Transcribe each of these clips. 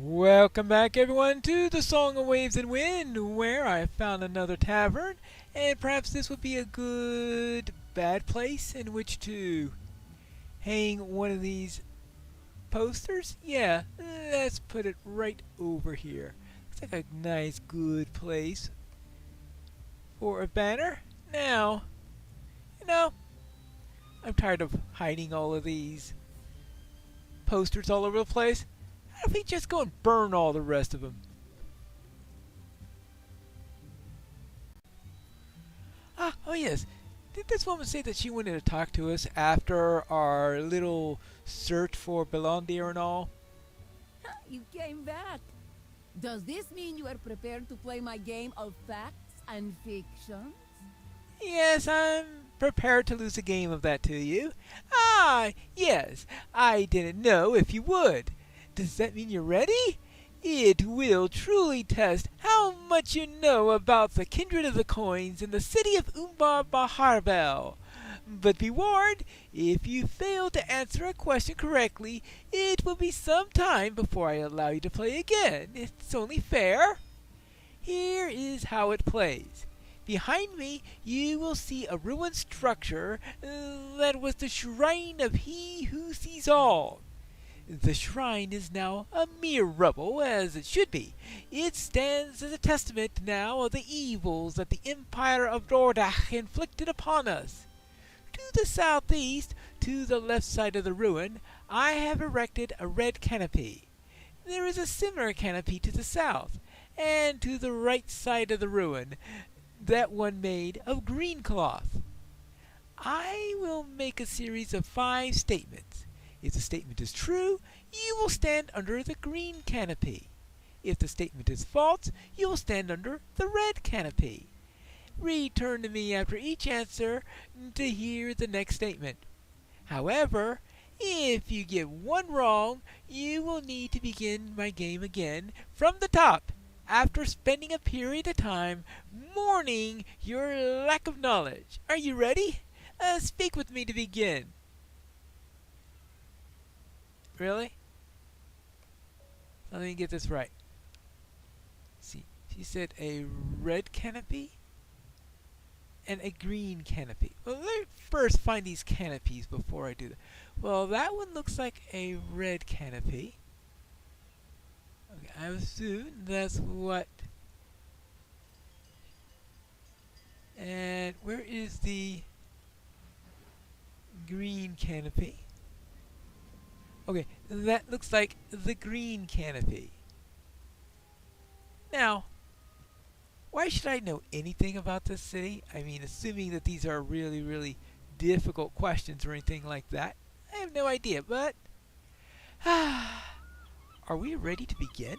Welcome back, everyone, to the Song of Waves and Wind, where I found another tavern, and perhaps this would be a good bad place in which to hang one of these posters. Yeah, let's put it right over here. Looks like a nice, good place for a banner. Now, you know, I'm tired of hiding all of these posters all over the place. How if we just go and burn all the rest of them? Oh yes. Did this woman say that she wanted to talk to us after our little search for Belondir and all? You came back. Does this mean you are prepared to play my game of facts and fiction? Yes, I'm prepared to lose a game of that to you. Yes. I didn't know if you would. Does that mean you're ready? It will truly test how much you know about the kindred of the coins in the city of Umbar Baharbel. But be warned, if you fail to answer a question correctly, it will be some time before I allow you to play again. It's only fair. Here is how it plays. Behind me, you will see a ruined structure that was the shrine of He Who Sees All. The shrine is now a mere rubble, as it should be. It stands as a testament now of the evils that the Empire of Dordach inflicted upon us. To the southeast, to the left side of the ruin, I have erected a red canopy. There is a similar canopy to the south, and to the right side of the ruin, that one made of green cloth. I will make a series of 5 statements. If the statement is true, you will stand under the green canopy. If the statement is false, you will stand under the red canopy. Return to me after each answer to hear the next statement. However, if you get one wrong, you will need to begin my game again from the top, after spending a period of time mourning your lack of knowledge. Are you ready? Speak with me to begin. Really? Let me get this right. See, she said a red canopy and a green canopy. Well, let me first find these canopies before I do that. Well, that one looks like a red canopy. Okay, I assume that's what. And where is the green canopy? Okay, that looks like the green canopy. Now, why should I know anything about this city? I mean, assuming that these are really, really difficult questions or anything like that. I have no idea, but are we ready to begin?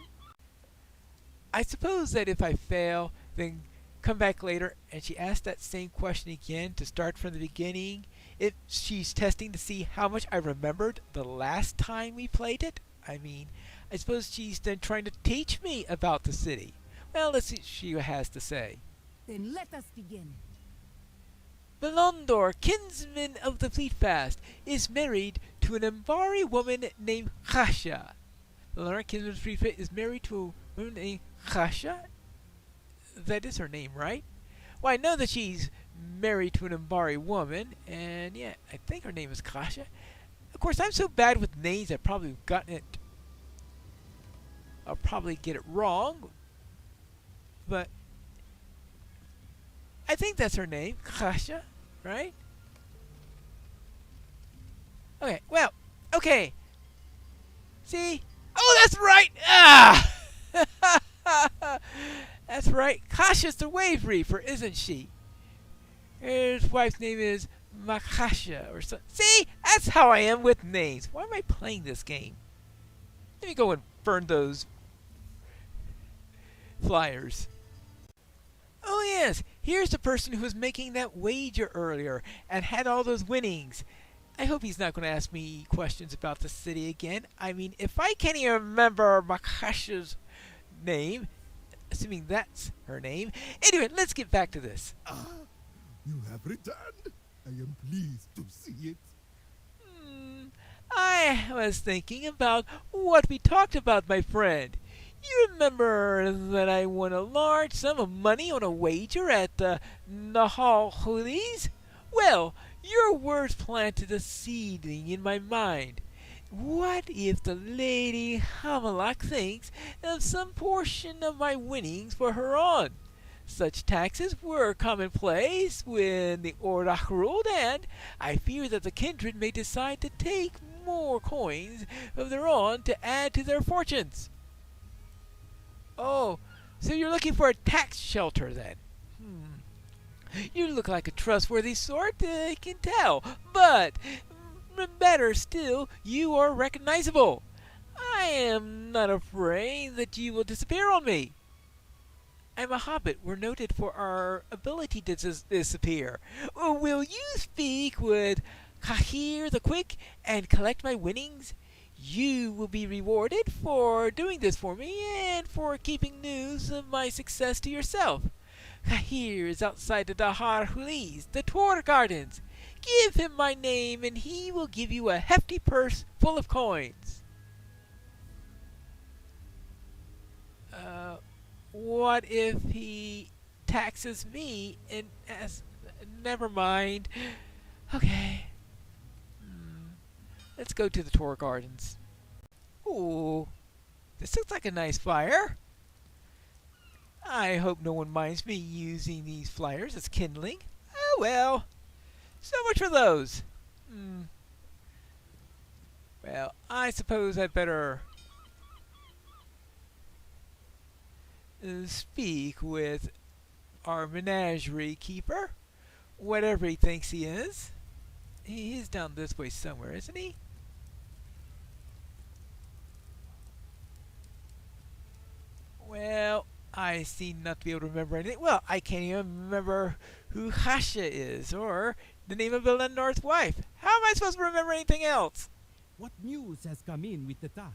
I suppose that if I fail, then come back later and she asks that same question again to start from the beginning. If she's testing to see how much I remembered the last time we played it. I mean, I suppose she's then trying to teach me about the city. Well, let's see what she has to say. Then let us begin. Belondor, kinsman of the Fleetfast, is married to an Umbari woman named Khasha. Belondor, kinsman of the Fleetfast, is married to a woman named Khasha? That is her name, right? Well, I know that she's married to an Umbari woman, and yeah, I think her name is Kasha. Of course, I'm so bad with names, I've probably gotten it. I'll probably get it wrong, but I think that's her name, Kasha, right? Okay, well, okay. See? Oh, that's right! Ah! That's right. Kasha's the wave reaper, isn't she? His wife's name is Makasha or something. See? That's how I am with names. Why am I playing this game? Let me go and burn those flyers. Oh yes, here's the person who was making that wager earlier and had all those winnings. I hope he's not going to ask me questions about the city again. I mean, if I can't even remember Makasha's name, assuming that's her name. Anyway, let's get back to this. You have returned. I am pleased to see it. I was thinking about what we talked about, my friend. You remember that I won a large sum of money on a wager at the Nahalhulis? Well, your words planted a seedling in my mind. What if the Lady Havelock thinks of some portion of my winnings for her own? Such taxes were commonplace when the Ordach ruled, and I fear that the kindred may decide to take more coins of their own to add to their fortunes. Oh, so you're looking for a tax shelter then? You look like a trustworthy sort, I can tell, but better still, you are recognizable. I am not afraid that you will disappear on me. I'm a hobbit. We're noted for our ability to disappear. Will you speak with Kahir the Quick and collect my winnings? You will be rewarded for doing this for me and for keeping news of my success to yourself. Kahir is outside the Dahar Hulis, the Tor Gardens. Give him my name and he will give you a hefty purse full of coins. What if he taxes me and asks... Never mind. Okay. Let's go to the Tor Gardens. Ooh, this looks like a nice fire. I hope no one minds me using these flyers as kindling. Oh well. So much for those. Well, I suppose I'd better speak with our menagerie keeper, whatever he thinks he is. He is down this way somewhere, isn't he? Well, I seem not to be able to remember anything. Well, I can't even remember who Hasha is, or the name of Elendor's wife. How am I supposed to remember anything else? What news has come in with the tide?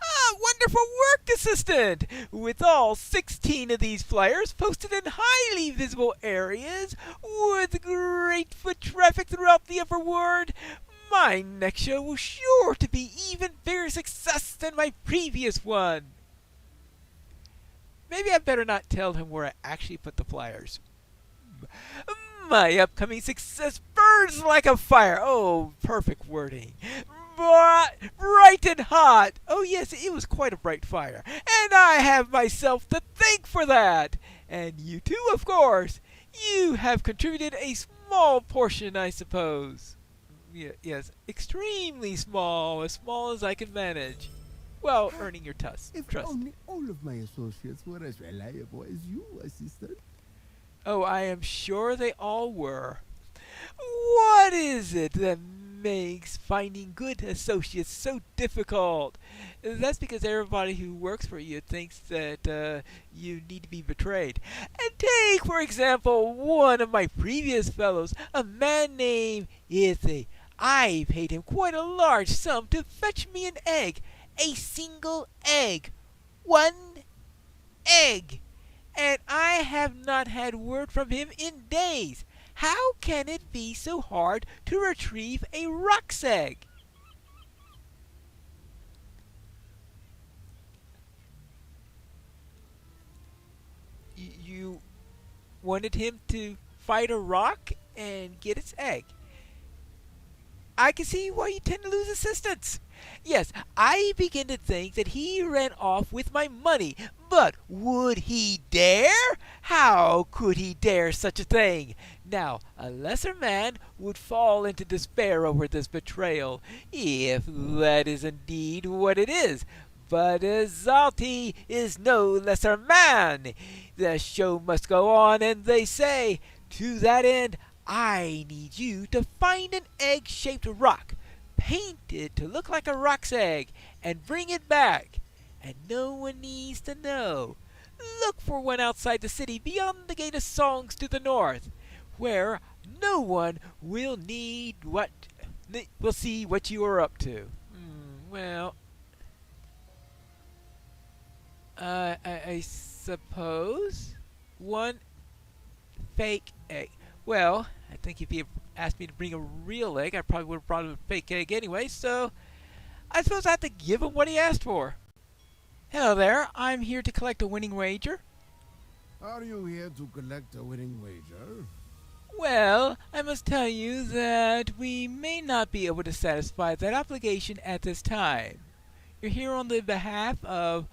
Ah, wonderful work, assistant! With all 16 of these flyers posted in highly visible areas, with great foot traffic throughout the upper ward, my next show will sure to be even bigger success than my previous one. Maybe I better not tell him where I actually put the flyers. My upcoming success burns like a fire. Oh, perfect wording. Bright and hot. Oh, yes, it was quite a bright fire. And I have myself to thank for that. And you too, of course. You have contributed a small portion, I suppose. Yes, extremely small, as small as I can manage. Well, earning your trust. If only all of my associates were as reliable as you, assistant. Oh, I am sure they all were. What is it that makes finding good associates so difficult? That's because everybody who works for you thinks that you need to be betrayed. And take, for example, one of my previous fellows, a man named Ithy. I paid him quite a large sum to fetch me an egg. A single egg. One egg. And I have not had word from him in days. How can it be so hard to retrieve a roc's egg? You wanted him to fight a rock and get its egg. I can see why you tend to lose assistance. Yes, I begin to think that he ran off with my money, but would he dare? How could he dare such a thing? Now, a lesser man would fall into despair over this betrayal, if that is indeed what it is. But Zalti is no lesser man. The show must go on, and they say, to that end, I need you to find an egg-shaped rock, paint it to look like a rock's egg, and bring it back. And no one needs to know. Look for one outside the city beyond the Gate of Songs to the north, where no one will see what you are up to. Well, I suppose one fake egg. Well, I think if you asked me to bring a real egg, I probably would have brought a fake egg anyway, so I suppose I have to give him what he asked for. Hello there, I'm here to collect a winning wager. Are you here to collect a winning wager? Well, I must tell you that we may not be able to satisfy that obligation at this time. You're here on the behalf of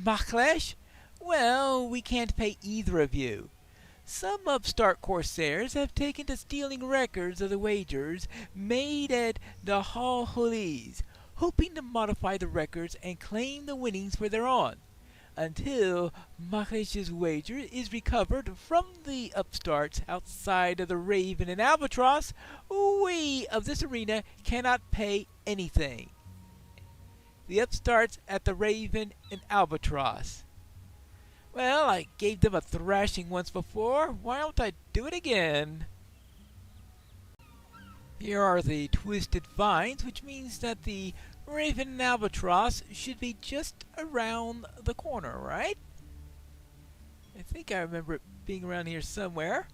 MAGIX? Well, we can't pay either of you. Some upstart corsairs have taken to stealing records of the wagers made at the Hall Holies, hoping to modify the records and claim the winnings for their own. Until MAGIX's wager is recovered from the upstarts outside of the Raven and Albatross, we of this arena cannot pay anything. The upstarts at the Raven and Albatross. Well, I gave them a thrashing once before. Why don't I do it again? Here are the twisted vines, which means that the Raven and Albatross should be just around the corner, right? I think I remember it being around here somewhere.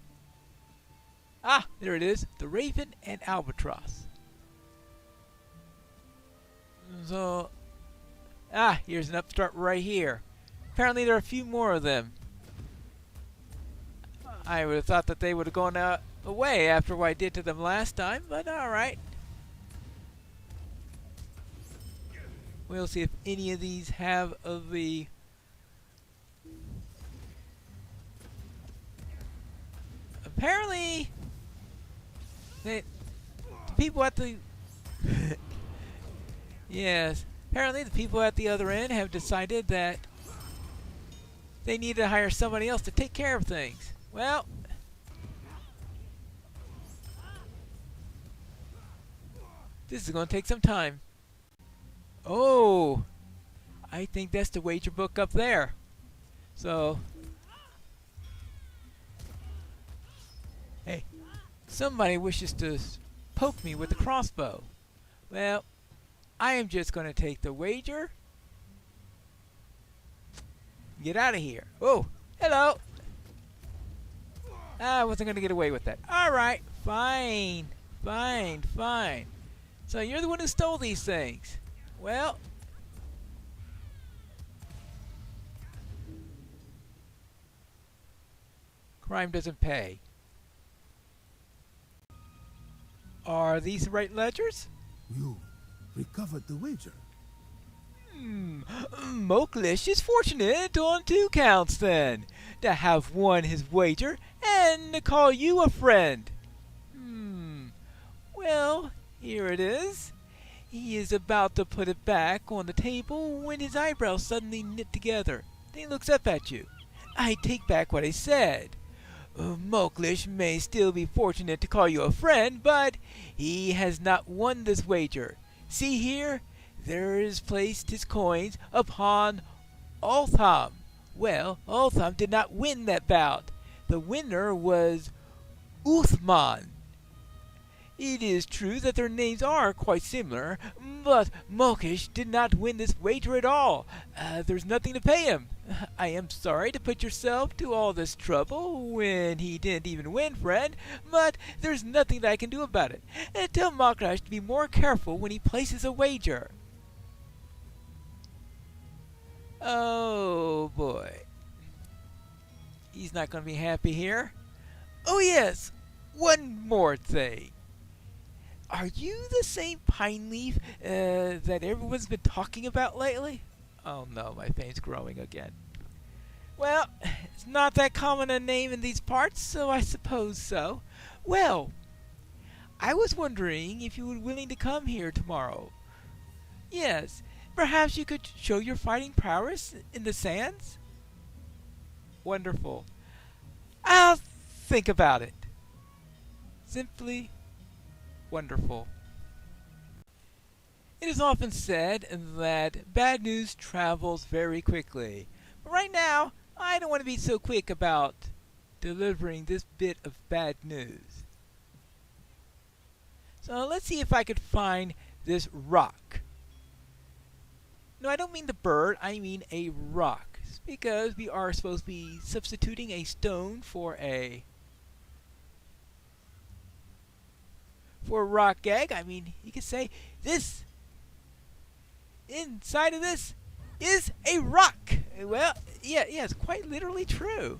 Ah, there it is. The Raven and Albatross. So, here's an upstart right here. Apparently there are a few more of them. I would have thought that they would have gone away after what I did to them last time, but alright. We'll see if any of these have the... Apparently, the people at the... Yes, apparently the people at the other end have decided that they need to hire somebody else to take care of things. Well, this is going to take some time. Oh, I think that's the wager book up there. So, hey, somebody wishes to poke me with a crossbow. Well, I am just going to take the wager. Get out of here. Oh, hello. I wasn't going to get away with that. Alright, fine. Fine, fine. So you're the one who stole these things. Well, crime doesn't pay. Are these the right ledgers? You recovered the wager. MAGIX is fortunate on two counts then. To have won his wager and to call you a friend. Well, here it is. He is about to put it back on the table when his eyebrows suddenly knit together. Then he looks up at you. I take back what I said. MAGIX may still be fortunate to call you a friend, but he has not won this wager. See here? There is placed his coins upon Altham. Well, Altham did not win that bout. The winner was Uthman. It is true that their names are quite similar, but MAGIX did not win this wager at all. There's nothing to pay him. I am sorry to put yourself to all this trouble when he didn't even win, friend, but there's nothing that I can do about it. Tell MAGIX to be more careful when he places a wager. Oh boy. He's not going to be happy here. Oh yes, one more thing. Are you the same pine leaf that everyone's been talking about lately? Oh no, my fame's growing again. Well, it's not that common a name in these parts, so I suppose so. Well, I was wondering if you were willing to come here tomorrow. Yes, perhaps you could show your fighting prowess in the sands? Wonderful. I'll think about it. Simply wonderful. It is often said that bad news travels very quickly. But right now, I don't want to be so quick about delivering this bit of bad news. So let's see if I could find this rock. No, I don't mean the bird, I mean a rock. Because we are supposed to be substituting a stone for a rock egg. I mean, you could say this inside of this is a rock. Well, yeah, it's quite literally true.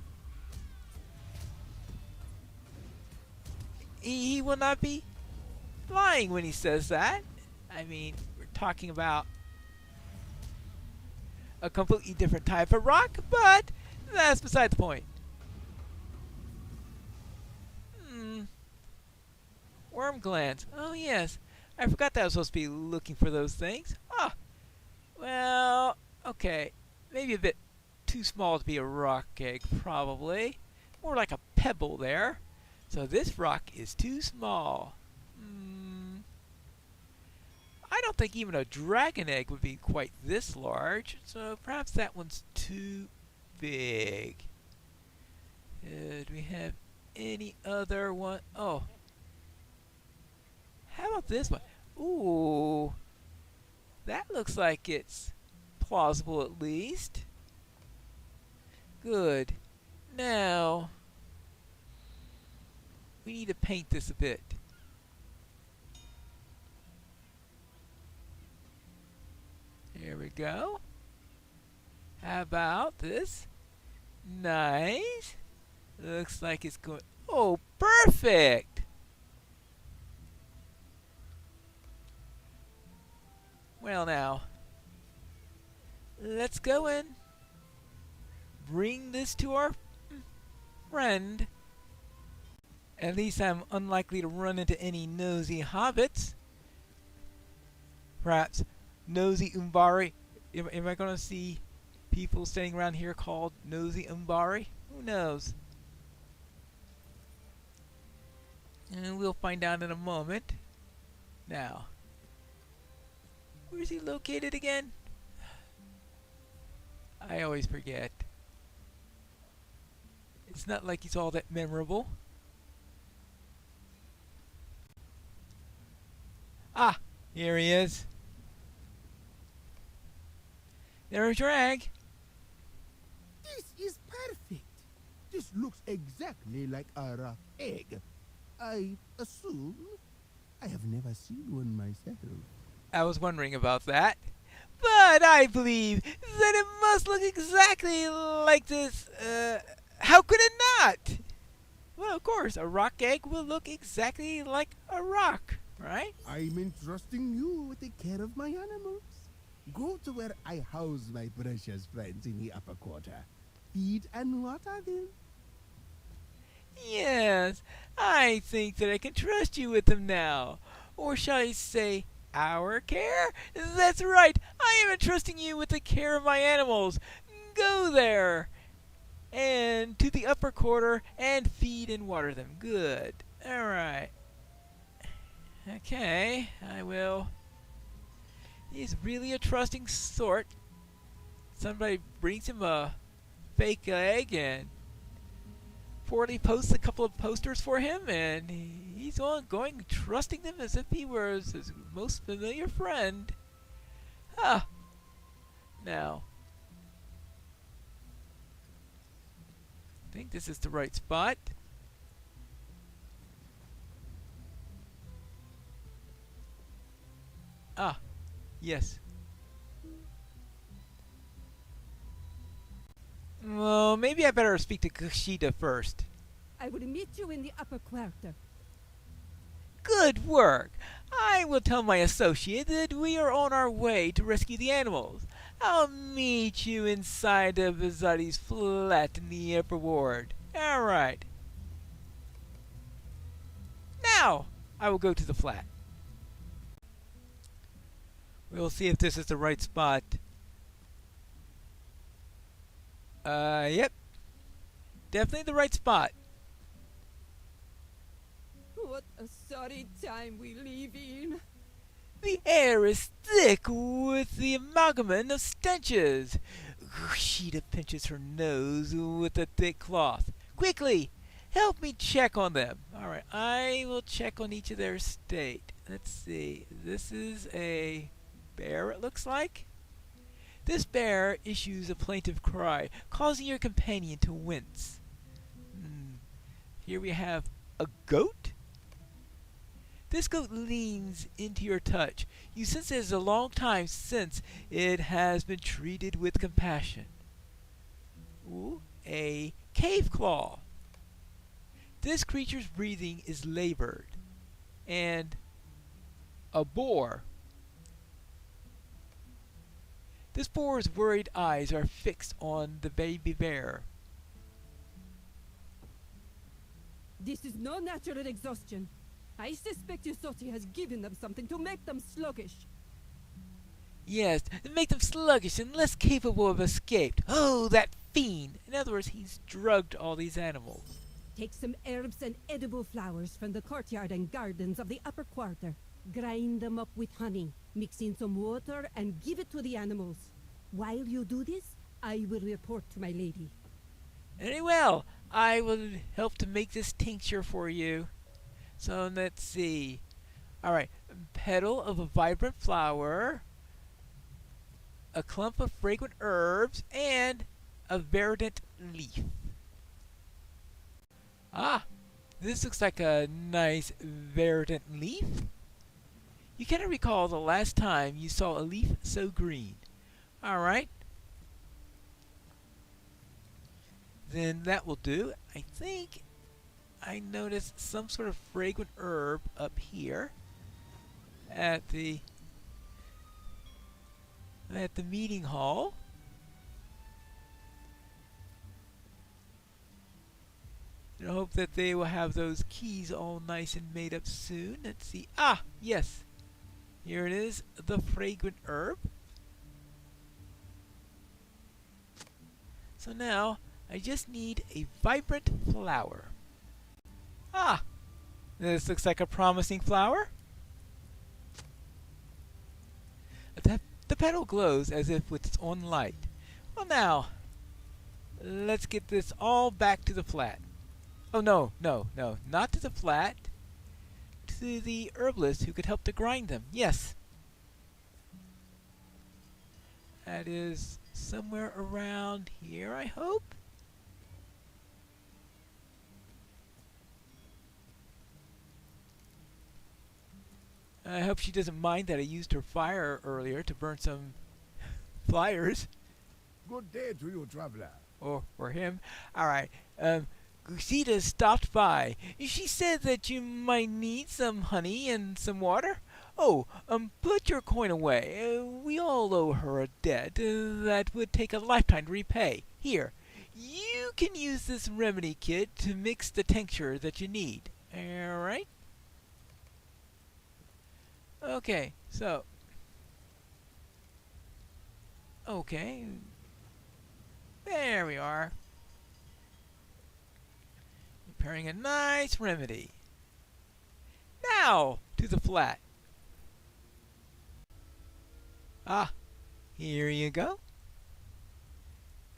He will not be lying when he says that. I mean, we're talking about a completely different type of rock, but that's beside the point. Worm glands. Oh, yes. I forgot that I was supposed to be looking for those things. Ah, well, okay. Maybe a bit too small to be a rock egg, probably. More like a pebble there. So this rock is too small. I don't think even a dragon egg would be quite this large, so perhaps that one's too big. Do we have any other one? Oh. How about this one? Ooh. That looks like it's plausible at least. Good. Now, we need to paint this a bit. There we go. How about this? Nice. Looks like it's going... Oh, perfect! Well now, let's go and bring this to our friend. At least I'm unlikely to run into any nosy hobbits. Perhaps nosy Umbari. Am I going to see people standing around here called nosy Umbari? Who knows? And we'll find out in a moment. Now, where is he located again? I always forget. It's not like he's all that memorable. Ah, here he is. There's your egg. This is perfect. This looks exactly like a rock egg. I assume I have never seen one myself. I was wondering about that. But I believe that it must look exactly like this. How could it not? Well, of course, a rock egg will look exactly like a rock, right? I'm entrusting you with the care of my animals. Go to where I house my precious friends in the upper quarter. Feed and water them. Yes, I think that I can trust you with them now. Or shall I say, our care? That's right, I am entrusting you with the care of my animals. Go there and to the upper quarter and feed and water them. Good. Alright. Okay, I will. He's really a trusting sort. Somebody brings him a fake egg and Forley posts a couple of posters for him, and he's on going trusting them as if he was his most familiar friend. Ah. Now, I think this is the right spot. Ah, yes. Well, maybe I better speak to Kushida first. I will meet you in the upper quarter. Good work! I will tell my associate that we are on our way to rescue the animals. I'll meet you inside of Bizzetti's flat in the upper ward. Alright. Now, I will go to the flat. We'll see if this is the right spot. Yep. Definitely the right spot. What a sorry time we live in. The air is thick with the amalgam of stenches. Sheeta pinches her nose with a thick cloth. Quickly, help me check on them. Alright, I will check on each of their state. Let's see. This is a bear, it looks like. This bear issues a plaintive cry, causing your companion to wince. Here we have a goat. This goat leans into your touch. You sense it is a long time since it has been treated with compassion. Ooh, a cave claw. This creature's breathing is labored. And a boar. This boar's worried eyes are fixed on the baby bear. This is no natural exhaustion. I suspect Yosoti has given them something to make them sluggish. Yes, to make them sluggish and less capable of escape. Oh, that fiend! In other words, he's drugged all these animals. Take some herbs and edible flowers from the courtyard and gardens of the upper quarter. Grind them up with honey, mix in some water, and give it to the animals. While you do this, I will report to my lady. Very well. I will help to make this tincture for you. So let's see. Alright, petal of a vibrant flower, a clump of fragrant herbs, and a verdant leaf. Ah, this looks like a nice verdant leaf. You cannot recall the last time you saw a leaf so green. Alright. Then that will do. I think I noticed some sort of fragrant herb up here at the meeting hall. And I hope that they will have those keys all nice and made up soon. Let's see. Ah, yes. Here it is, the fragrant herb. So now I just need a vibrant flower. Ah, this looks like a promising flower. The petal glows as if with its own light. Well now, let's get this all back to the flat. Oh no, not to the flat. To the herbalist who could help to grind them. Yes. That is somewhere around here, I hope. I hope she doesn't mind that I used her fire earlier to burn some flyers. Good day to you, traveler. Or him. Alright. Gusita stopped by. She said that you might need some honey and some water. Oh, put your coin away. We all owe her a debt that would take a lifetime to repay. Here, you can use this remedy kit to mix the tincture that you need. Alright? Okay, so. Okay. There we are. Preparing a nice remedy. Now, to the flat. Ah, here you go.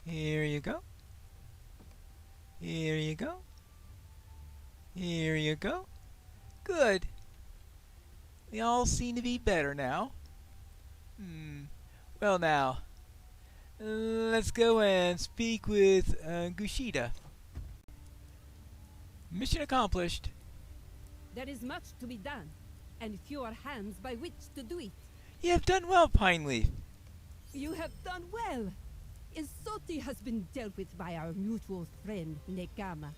Here you go. Here you go. Here you go. Good. They all seem to be better now. Well now, let's go and speak with Gushida. Mission accomplished. There is much to be done, and fewer hands by which to do it. You have done well, Pine Leaf. You have done well. Isoti has been dealt with by our mutual friend, Nekama.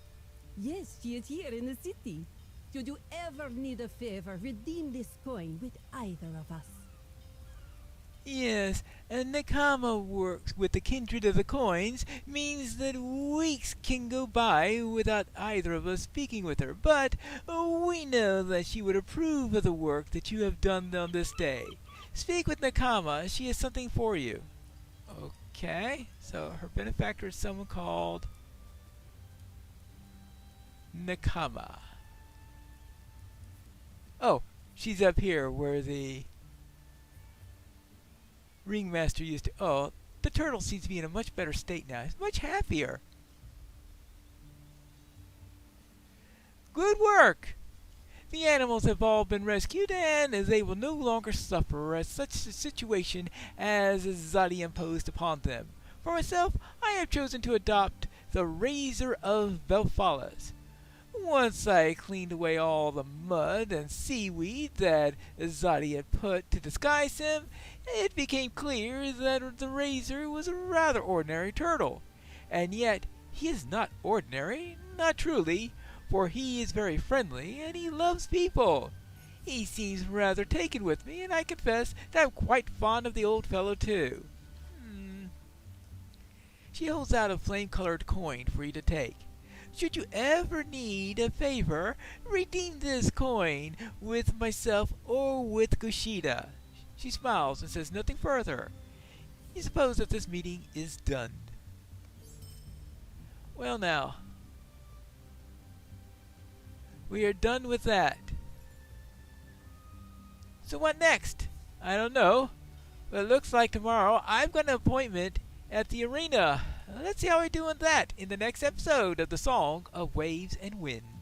Yes, she is here in the city. Should you ever need a favor, redeem this coin with either of us. Yes, and Nekama works with the kindred of the coins, means that weeks can go by without either of us speaking with her, but we know that she would approve of the work that you have done on this day. Speak with Nekama, she has something for you. Okay, so her benefactor is someone called Nekama. Oh, she's up here where the ringmaster used to. Oh, the turtle seems to be in a much better state now. He's much happier. Good work! The animals have all been rescued, and they will no longer suffer as such a situation as Zadi imposed upon them. For myself, I have chosen to adopt the Razor of Belfalas. Once I cleaned away all the mud and seaweed that Zadi had put to disguise him, it became clear that the razor was a rather ordinary turtle. And yet he is not ordinary, not truly, for he is very friendly and he loves people. He seems rather taken with me, and I confess that I'm quite fond of the old fellow too. She holds out a flame-colored coin for you to take. Should you ever need a favor, redeem this coin with myself or with Kushida. She smiles and says nothing further. You suppose that this meeting is done. Well now, we are done with that. So what next? I don't know, but it looks like tomorrow I've got an appointment at the arena. Let's see how I do on that in the next episode of the Song of Waves and Wind.